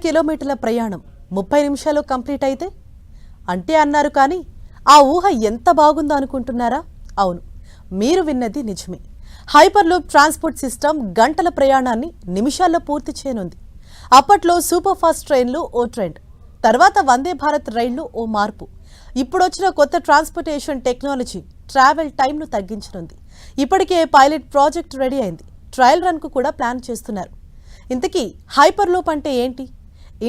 కిలోమీటర్ల ప్రయాణం 30 నిమిషాల్లో కంప్లీట్ అయితే అంటే అన్నారు కానీ ఆ ఊహ ఎంత బాగుందో అనుకుంటున్నారా? అవును, మీరు విన్నది నిజమే. హైపర్ లూప్ ట్రాన్స్పోర్ట్ సిస్టమ్ గంటల ప్రయాణాన్ని నిమిషాల్లో పూర్తి చేయనుంది. అప్పట్లో సూపర్ ఫాస్ట్ ట్రైన్లు ఓ ట్రెండ్, తర్వాత వందే భారత్ రైళ్లు ఓ మార్పు. ఇప్పుడొచ్చిన కొత్త ట్రాన్స్పోర్టేషన్ టెక్నాలజీ ట్రావెల్ టైంను తగ్గించనుంది. ఇప్పటికే పైలట్ ప్రాజెక్ట్ రెడీ అయింది, ట్రయల్ రన్కు కూడా ప్లాన్ చేస్తున్నారు. ఇంతకీ హైపర్ లూప్ అంటే ఏంటి?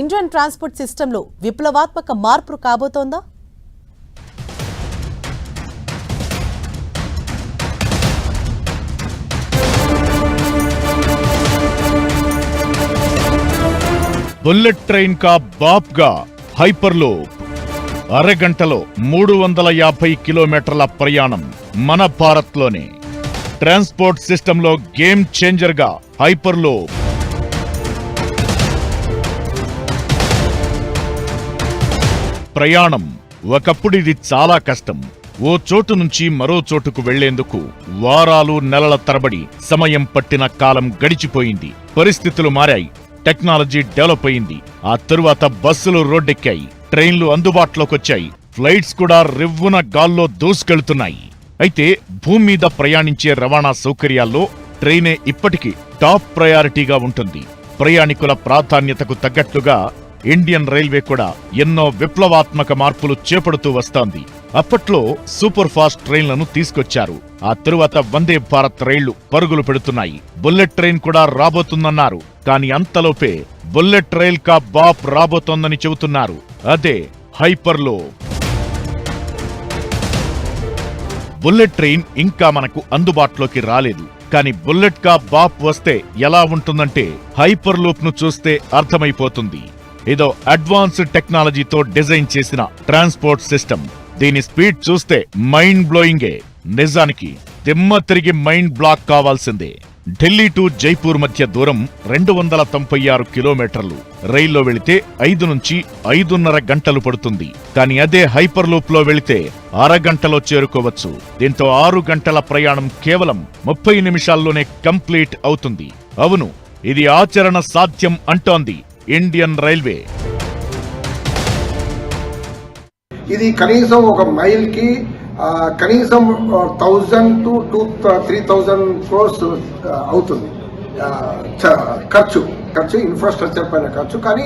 ఇండియన్ ట్రాన్స్పోర్ట్ సిస్టంలో విప్లవాత్మక మార్పు కాబోతోందా? బుల్లెట్ ట్రైన్ కా బాప్ గా హైపర్ లూప్. అరగంటలో 350 కిలోమీటర్ల ప్రయాణం మన భారత్లోనే. ట్రాన్స్పోర్ట్ సిస్టంలో గేమ్ చేంజర్ గా హైపర్ లూప్. ప్రయాణం ఒకప్పుడు ఇది చాలా కష్టం. ఓ చోటు నుంచి మరో చోటుకు వెళ్లేందుకు వారాలు నెలల తరబడి సమయం పట్టిన కాలం గడిచిపోయింది. పరిస్థితులు మారాయి, టెక్నాలజీ డెవలప్ అయింది. ఆ తరువాత బస్సులు రోడ్డెక్కాయి, ట్రైన్లు అందుబాటులోకొచ్చాయి, ఫ్లైట్స్ కూడా రివ్వున గాల్లో దూసుకెళ్తున్నాయి. అయితే భూమి మీద ప్రయాణించే రవాణా సౌకర్యాల్లో ట్రైనే ఇప్పటికీ టాప్ ప్రయారిటీగా ఉంటుంది. ప్రయాణికుల ప్రాధాన్యతకు తగ్గట్లుగా ఇండియన్ రైల్వే కూడా ఎన్నో విప్లవాత్మక మార్పులు చేపడుతూ వస్తోంది. అప్పట్లో సూపర్ ఫాస్ట్ ట్రైన్లను తీసుకొచ్చారు. ఆ తరువాత వందే భారత్ రైళ్లు పరుగులు పెడుతున్నాయి. బుల్లెట్ ట్రైన్ కూడా రాబోతుందన్నారు. కానీ అంతలోపే బుల్లెట్ రైల్ కా బాప్ రాబోతోందని చెబుతున్నారు. అదే హైపర్ లూప్. బుల్లెట్ ట్రైన్ ఇంకా మనకు అందుబాటులోకి రాలేదు. కానీ బుల్లెట్ కా బాప్ వస్తే ఎలా ఉంటుందంటే హైపర్ లూప్ ను చూస్తే అర్థమైపోతుంది. ఇదో అడ్వాన్స్డ్ టెక్నాలజీతో డిజైన్ చేసిన ట్రాన్స్పోర్ట్ సిస్టమ్. దీని స్పీడ్ చూస్తే మైండ్ బ్లోయింగే. నిజానికి దిమ్మ తిరిగి మైండ్ బ్లాక్ కావాల్సిందే. ఢిల్లీ టు జైపూర్ మధ్య దూరం 296 కిలోమీటర్లు. రైల్లో వెళితే 5 నుంచి 5.5 గంటలు పడుతుంది. కానీ అదే హైపర్ లూప్ లో వెళితే అరగంటలో చేరుకోవచ్చు. దీంతో 6 గంటల ప్రయాణం కేవలం 30 నిమిషాల్లోనే కంప్లీట్ అవుతుంది. అవును, ఇది ఆచరణ సాధ్యం అంటోంది ఇండియన్ రైల్వే. ఇది కనీసం ఒక మైల్ కి కనీసం 1000 to 3000 crores అవుతుంది ఖర్చు ఇన్ఫ్రాస్ట్రక్చర్ పైన ఖర్చు. కానీ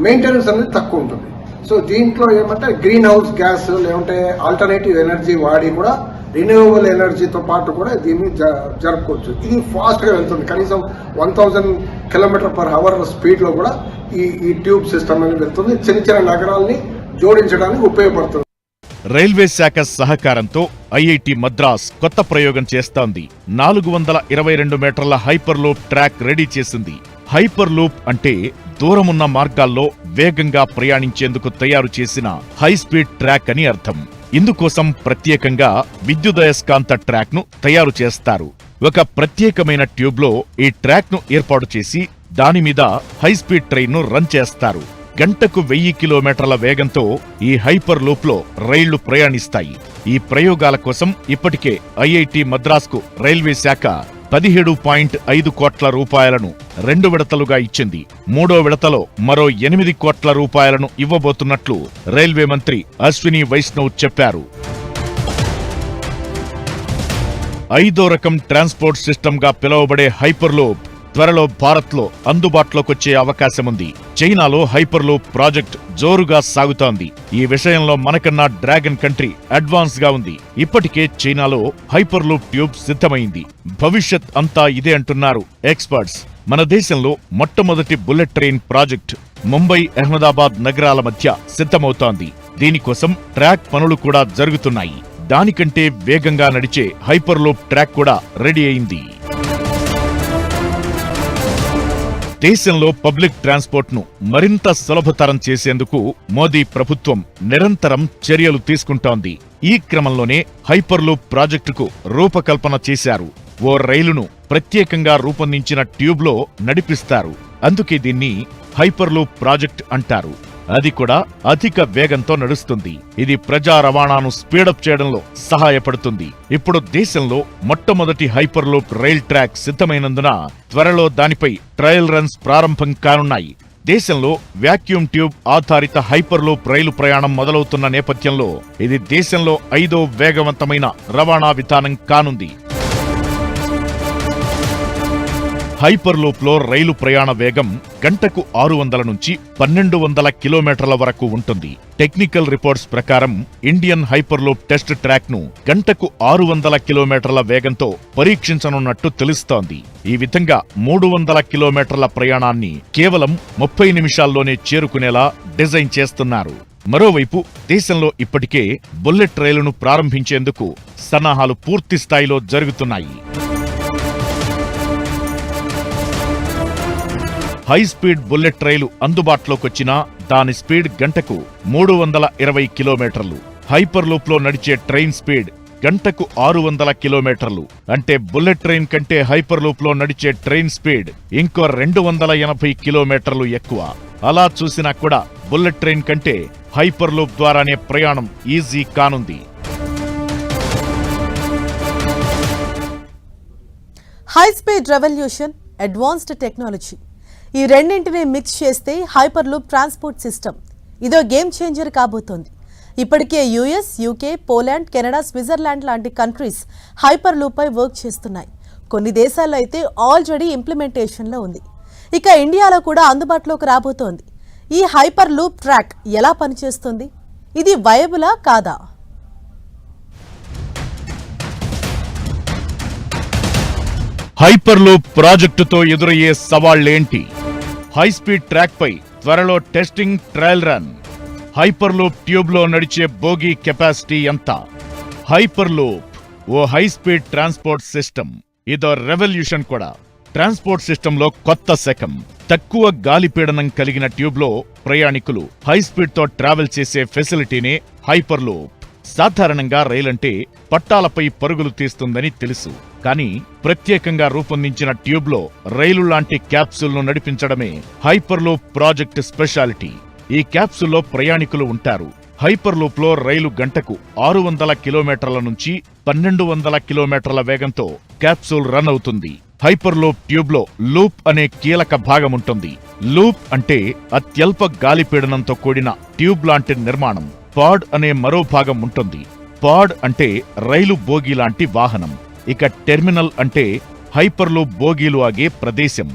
మెయింటెనెన్స్ అనేది తక్కువ ఉంటుంది. సో దీంట్లో ఏమంటే గ్రీన్ హౌస్ గ్యాస్ లేకుంటే ఆల్టర్నేటివ్ ఎనర్జీ వాడి కూడా రిన్యూవబుల్ ఎనర్జీతో పాటు కూడా దీన్ని జరుపుకోవచ్చు. ఇది ఫాస్ట్ గా వెళ్తుంది. కనీసం 1000 km/h స్పీడ్ లో కూడా ఈ ట్యూబ్ సిస్టమ్ అనేది వెళ్తుంది. చిన్న చిన్న నగరాల్ని జోడించడానికి ఉపయోగపడుతుంది. రైల్వే శాఖ సహకారంతో ఐఐటి మద్రాస్ కొత్త ప్రయోగం చేస్తోంది. 422 మీటర్ల హైపర్ లూప్ ట్రాక్ రెడీ చేసింది. హైపర్ లూప్ అంటే దూరమున్న మార్గాల్లో వేగంగా ప్రయాణించేందుకు తయారు చేసిన హై స్పీడ్ ట్రాక్ అని అర్థం. ఇందుకోసం ప్రత్యేకంగా విద్యుదయస్కాంత ట్రాక్ ను తయారు చేస్తారు. ఒక ప్రత్యేకమైన ట్యూబ్ లో ఈ ట్రాక్ ను ఏర్పాటు చేసి దానిమీద హై స్పీడ్ ట్రైన్ ను రన్ చేస్తారు. గంటకు 1000 కిలోమీటర్ల వేగంతో ఈ హైపర్ లూప్ లో రైళ్లు ప్రయాణిస్తాయి. ఈ ప్రయోగాల కోసం ఇప్పటికే ఐఐటి మద్రాస్కు రైల్వే శాఖ 17.5 కోట్ల రూపాయలను 2 విడతలుగా ఇచ్చింది. 3వ విడతలో మరో 8 కోట్ల రూపాయలను ఇవ్వబోతున్నట్లు రైల్వే మంత్రి అశ్విని వైష్ణవ్ చెప్పారు. 5వ రకం ట్రాన్స్పోర్ట్ సిస్టమ్ గా పిలువబడే హైపర్ లూప్ త్వరలో భారత్లో అందుబాటులోకొచ్చే అవకాశముంది. చైనాలో హైపర్ లూప్ ప్రాజెక్ట్ జోరుగా సాగుతోంది. ఈ విషయంలో మనకన్నా డ్రాగన్ కంట్రీ అడ్వాన్స్ గా ఉంది. ఇప్పటికే చైనాలో హైపర్ లూప్ ట్యూబ్ సిద్ధమైంది. భవిష్యత్ అంతా ఇదే అంటున్నారు ఎక్స్పర్ట్స్. మన దేశంలో మొట్టమొదటి bullet train project Mumbai Ahmedabad నగరాల మధ్య సిద్ధమవుతోంది. దీనికోసం ట్రాక్ పనులు కూడా జరుగుతున్నాయి. దానికంటే వేగంగా నడిచే హైపర్ లూప్ ట్రాక్ కూడా రెడీ అయింది. దేశంలో పబ్లిక్ ట్రాన్స్పోర్ట్ ను మరింత సులభతరం చేసేందుకు మోదీ ప్రభుత్వం నిరంతరం చర్యలు తీసుకుంటోంది. ఈ క్రమంలోనే హైపర్ లూప్ ప్రాజెక్టుకు రూపకల్పన చేశారు. ఓ రైలును ప్రత్యేకంగా రూపొందించిన ట్యూబ్లో నడిపిస్తారు. అందుకే దీన్ని హైపర్ లూప్ ప్రాజెక్ట్ అంటారు. అది కూడా అధిక వేగంతో నడుస్తుంది. ఇది ప్రజా రవాణాను స్పీడప్ చేయడంలో సహాయపడుతుంది. ఇప్పుడు దేశంలో మొట్టమొదటి హైపర్ లూప్ రైల్ ట్రాక్ సిద్ధమైనందున త్వరలో దానిపై ట్రయల్ రన్స్ ప్రారంభం కానున్నాయి. దేశంలో వాక్యూమ్ ట్యూబ్ ఆధారిత హైపర్లూప్ రైలు ప్రయాణం మొదలవుతున్న నేపథ్యంలో ఇది దేశంలో 5వ వేగవంతమైన రవాణా విధానం కానుంది. హైపర్లూప్ లో రైలు ప్రయాణ వేగం గంటకు 600 నుంచి 1200 కిలోమీటర్ల వరకు ఉంటుంది. టెక్నికల్ రిపోర్ట్స్ ప్రకారం ఇండియన్ హైపర్లూప్ టెస్ట్ ట్రాక్ ను గంటకు 600 కిలోమీటర్ల వేగంతో పరీక్షించనున్నట్టు తెలుస్తోంది. ఈ విధంగా 300 కిలోమీటర్ల ప్రయాణాన్ని కేవలం 30 నిమిషాల్లోనే చేరుకునేలా డిజైన్ చేస్తున్నారు. మరోవైపు దేశంలో ఇప్పటికే బుల్లెట్ రైలును ప్రారంభించేందుకు సన్నాహాలు పూర్తి స్థాయిలో జరుగుతున్నాయి. హై స్పీడ్ బుల్లెట్ రైలు అందుబాటులోకొచ్చినా దాని స్పీడ్ గంటకు 320 కిలోమీటర్లు. హైపర్లూప్ లో నడిచే ట్రైన్ స్పీడ్ గంటకు 600 కిలోమీటర్లు. అంటే బుల్లెట్ ట్రైన్ కంటే హైపర్లూప్ లో నడిచే ట్రైన్ స్పీడ్ ఇంకో 280 కిలోమీటర్లు ఎక్కువ. అలా చూసినా కూడా బుల్లెట్ ట్రైన్ కంటే హైపర్లూప్ ద్వారానే ప్రయాణం ఈజీ కానుంది. High speed revolution, advanced technology, ఈ రెండింటిని మిక్స్ చేస్తే హైపర్లూప్ ట్రాన్స్పోర్ట్ సిస్టమ్ ఇదో గేమ్ చేంజర్ కాబోతోంది. ఇప్పటికే US, UK, Poland, Canada, Switzerland లాంటి కంట్రీస్ హైపర్లూప్ పై వర్క్ చేస్తున్నాయి. కొన్ని దేశాల్లో అయితే ఆల్రెడీ ఇంప్లిమెంటేషన్లో ఉంది. ఇక ఇండియాలో కూడా అందుబాటులోకి రాబోతోంది. ఈ హైపర్లూప్ ట్రాక్ ఎలా పనిచేస్తుంది? ఇది వయబులా కాదా? హైపర్లూప్ ప్రాజెక్టుతో ఎదురయ్యే సవాళ్లేంటి? హైస్పీడ్ ట్రాక్ పై త్వరలో testing, trial run. Hyperloop tube లో నడిచే బోగీ కెపాసిటీ ఎంత? హైపర్లూప్ ఓ హైస్పీడ్ ట్రాన్స్పోర్ట్ సిస్టమ్. ఇదో రెవల్యూషన్ కూడా. ట్రాన్స్పోర్ట్ సిస్టంలో కొత్త శకం. తక్కువ గాలి పీడనం కలిగిన ట్యూబ్ లో ప్రయాణికులు హైస్పీడ్ తో ట్రావెల్ చేసే ఫెసిలిటీనే హైపర్లూప్. సాధారణంగా రైలంటే పట్టాలపై పరుగులు తీస్తుందని తెలుసు. కానీ ప్రత్యేకంగా రూపొందించిన ట్యూబ్ లో రైలు లాంటి క్యాప్సూల్ ను నడిపించడమే హైపర్లూప్ ప్రాజెక్ట్ స్పెషాలిటీ. ఈ క్యాప్సూల్లో ప్రయాణికులు ఉంటారు. హైపర్లూప్ లో రైలు గంటకు 600 కిలోమీటర్ల నుంచి 1200 కిలోమీటర్ల వేగంతో క్యాప్సూల్ రన్ అవుతుంది. హైపర్లూప్ ట్యూబ్ లో లూప్ అనే కీలక భాగముంటుంది. లూప్ అంటే అత్యల్ప గాలి పీడనంతో కూడిన ట్యూబ్ లాంటి నిర్మాణం. పాడ్ అనే మరో భాగం ఉంటుంది. పాడ్ అంటే రైలు బోగీ లాంటి వాహనం. ఇక టెర్మినల్ అంటే హైపర్లూప్ బోగీలు ఆగే ప్రదేశం.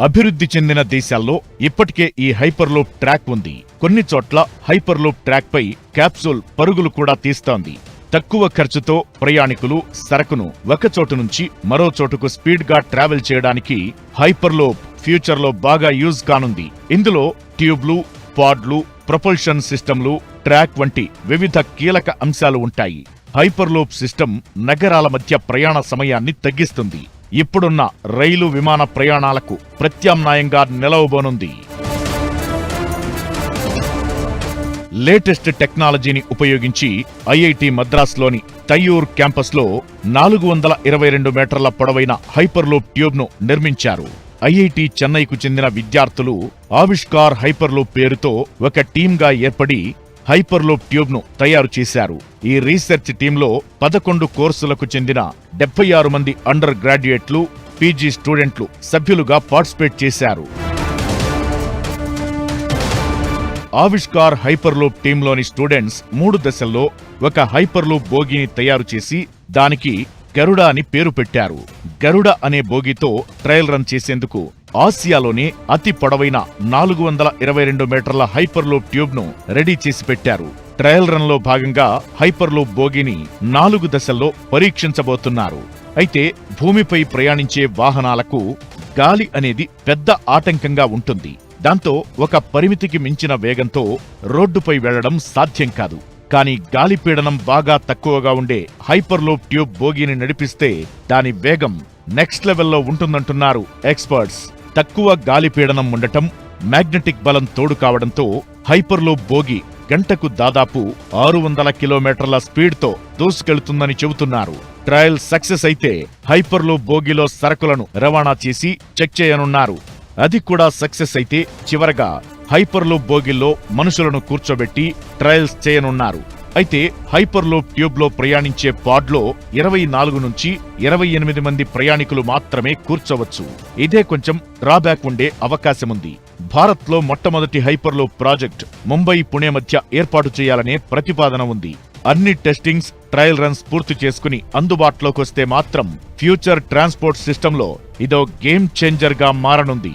అభివృద్ధి చెందిన దేశాల్లో ఇప్పటికే ఈ హైపర్లూప్ ట్రాక్ ఉంది. కొన్ని చోట్ల హైపర్లూప్ ట్రాక్ పై క్యాప్సూల్ పరుగులు కూడా తీస్తోంది. తక్కువ ఖర్చుతో ప్రయాణికులు సరకును ఒకచోటు నుంచి మరో చోటుకు స్పీడ్ గా ట్రావెల్ చేయడానికి హైపర్లూప్ ఫ్యూచర్ లో బాగా యూజ్ కానుంది. ఇందులో ట్యూబ్లు, పాడ్లు, ప్రొపల్షన్ సిస్టంలు, ట్రాక్ వంటి వివిధ కీలక అంశాలు ఉంటాయి. హైపర్లూప్ సిస్టమ్ నగరాల మధ్య ప్రయాణ సమయాన్ని తగ్గిస్తుంది. ఇప్పుడున్న రైలు, విమాన ప్రయాణాలకు ప్రత్యామ్నాయంగా నిలవబోనుంది. లేటెస్ట్ టెక్నాలజీని ఉపయోగించి ఐఐటి మద్రాస్లోని తయ్యూర్ క్యాంపస్లో 422 మీటర్ల పొడవైన హైపర్లూప్ ట్యూబ్ను నిర్మించారు. ఐఐటి చెన్నైకు చెందిన విద్యార్థులు ఆవిష్కార్ హైపర్లూప్ పేరుతో ఒక టీమ్గా ఏర్పడి హైపర్లూప్ ట్యూబ్ను తయారు చేశారు. ఈ రీసెర్చ్ టీంలో 11 కోర్సులకు చెందిన 76 మంది అండర్ గ్రాడ్యుయేట్లు, పీజీ స్టూడెంట్లు సభ్యులుగా పార్టిసిపేట్ చేశారు. ఆవిష్కార్ హైపర్లూప్ టీంలోని స్టూడెంట్స్ 3 దశల్లో ఒక హైపర్లూప్ బోగీని తయారు చేసి దానికి గరుడ అని పేరు పెట్టారు. గరుడ అనే బోగీతో ట్రయల్ రన్ చేసేందుకు ఆసియాలోనే అతి పొడవైన 422 మీటర్ల హైపర్లూప్ ట్యూబ్ ను రెడీ చేసి పెట్టారు. ట్రయల్ రన్ లో భాగంగా హైపర్లూప్ బోగీని 4 దశల్లో పరీక్షించబోతున్నారు. అయితే భూమిపై ప్రయాణించే వాహనాలకు గాలి అనేది పెద్ద ఆటంకంగా ఉంటుంది. దాంతో ఒక పరిమితికి మించిన వేగంతో రోడ్డుపై వెళ్లడం సాధ్యం కాదు. కానీ గాలిపీడనం బాగా తక్కువగా ఉండే హైపర్లూప్ ట్యూబ్ బోగీని నడిపిస్తే దాని వేగం నెక్స్ట్ లెవెల్లో ఉంటుందంటున్నారు ఎక్స్పర్ట్స్. తక్కువ గాలిపీడనం ఉండటం, మ్యాగ్నెటిక్ బలం తోడు కావడంతో హైపర్లూప్ బోగీ గంటకు దాదాపు 600 కిలోమీటర్ల స్పీడ్తో దూసుకెళ్తుందని చెబుతున్నారు. ట్రయల్ సక్సెస్ అయితే హైపర్లూప్ బోగీలో సరకులను రవాణా చేసి చెక్ చేయనున్నారు. అది కూడా సక్సెస్ అయితే చివరగా హైపర్లూప్ బోగీల్లో మనుషులను కూర్చోబెట్టి ట్రయల్స్ చేయనున్నారు. అయితే హైపర్లూప్ ట్యూబ్లో ప్రయాణించే పాడ్లో 24 నుంచి 28 మంది ప్రయాణికులు మాత్రమే కూర్చోవచ్చు. ఇదే కొంచెం డ్రాబ్యాక్ ఉండే అవకాశముంది. భారత్లో మొట్టమొదటి హైపర్లూప్ ప్రాజెక్ట్ ముంబై పుణె మధ్య ఏర్పాటు చేయాలనే ప్రతిపాదన ఉంది. అన్ని టెస్టింగ్స్, ట్రయల్ రన్స్ పూర్తి చేసుకుని అందుబాటులోకొస్తే మాత్రం ఫ్యూచర్ ట్రాన్స్పోర్ట్ సిస్టంలో ఇదో గేమ్ చేంజర్గా మారనుంది.